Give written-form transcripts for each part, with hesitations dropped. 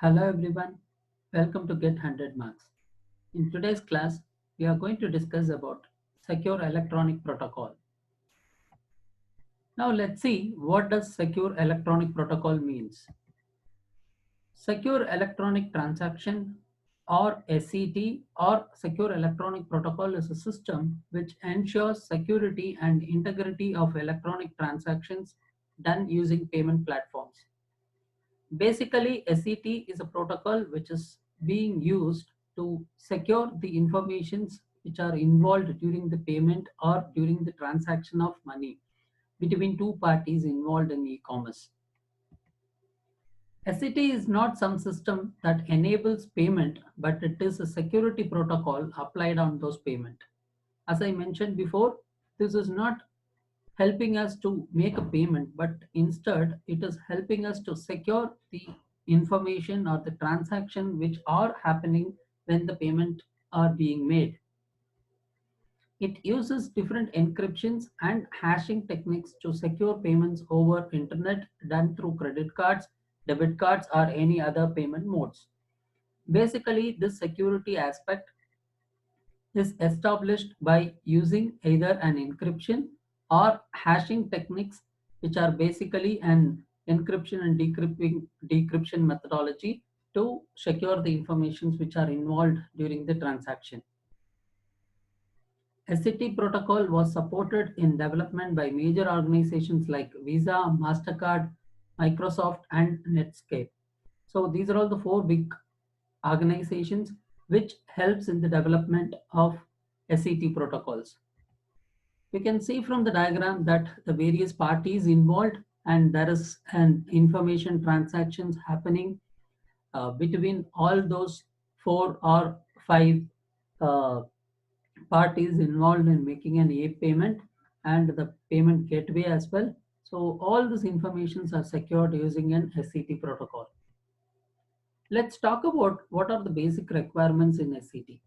Hello everyone, welcome to Get 100 Marks. In today's class, we are going to discuss about Secure Electronic Protocol. Now let's see what does Secure Electronic Protocol means. Secure Electronic Transaction or SET or Secure Electronic Protocol is a system which ensures security and integrity of electronic transactions done using payment platforms. Basically, SET is a protocol which is being used to secure the informations which are involved during the payment or during the transaction of money between two parties involved in e-commerce. SET is not some system that enables payment, but it is a security protocol applied on those payment. As I mentioned before, this is not helping us to make a payment, but instead it is helping us to secure the information or the transaction which are happening when the payment are being made. It uses different encryptions and hashing techniques to secure payments over internet done through credit cards, debit cards, or any other payment modes. Basically, this security aspect is established by using either an encryption or hashing techniques, which are basically an encryption and decryption methodology to secure the informations which are involved during the transaction. SCT protocol was supported in development by major organizations like Visa, MasterCard, Microsoft, and Netscape. So these are all the four big organizations which helps in the development of SCT protocols. You can see from the diagram that the various parties involved and there is an information transactions happening between all those four or five uh, parties involved in making an A payment and the payment gateway as well. So all these informations are secured using an SCT protocol. Let's talk about what are the basic requirements in SCT.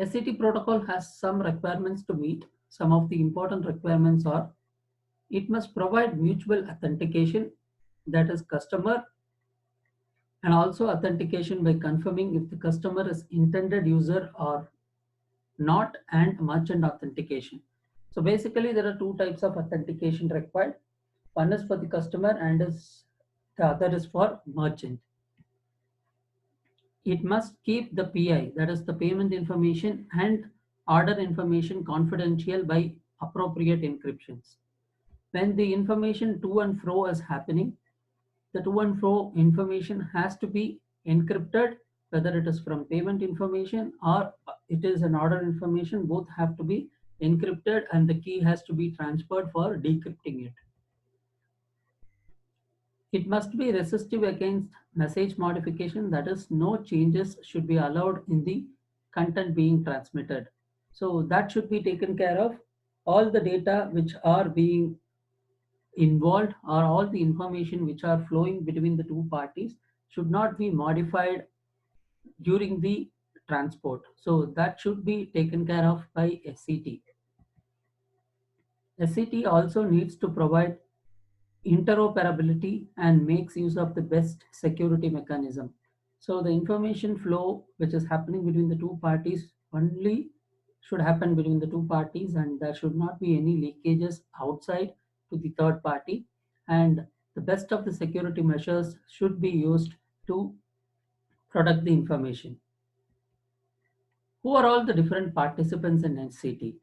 SCT protocol has some requirements to meet. Some of the important requirements are it must provide mutual authentication, that is customer, and also authentication by confirming if the customer is intended user or not, and merchant authentication. So basically there are two types of authentication required. One is for the customer and the other is for merchant. It must keep the PI, that is the payment information and order information confidential by appropriate encryptions. When the information to and fro is happening, the to and fro information has to be encrypted, whether it is from payment information or it is an order information, both have to be encrypted and the key has to be transferred for decrypting it. It must be resistive against message modification, that is, no changes should be allowed in the content being transmitted. So that should be taken care of. All the data which are being involved or all the information which are flowing between the two parties should not be modified during the transport. So that should be taken care of by SCT. SCT also needs to provide interoperability and makes use of the best security mechanism. So the information flow which is happening between the two parties only should happen between the two parties, and there should not be any leakages outside to the third party, and the best of the security measures should be used to protect the information. Who are all the different participants in SCT?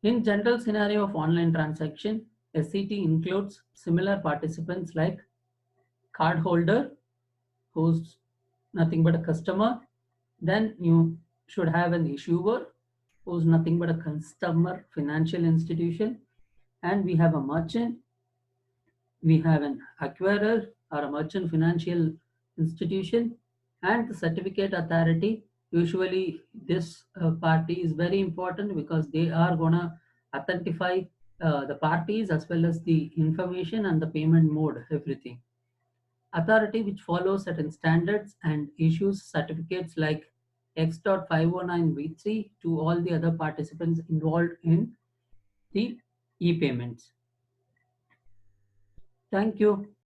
In general scenario of online transaction, SCT includes similar participants like cardholder, who's nothing but a customer. Then you should have an issuer, who's nothing but a customer financial institution. And we have a merchant, we have an acquirer or a merchant financial institution, and the certificate authority. Usually this party is very important because they are going to authentify the parties as well as the information and the payment mode, everything. Authority which follows certain standards and issues certificates like X.509v3 to all the other participants involved in the e-payments. Thank you.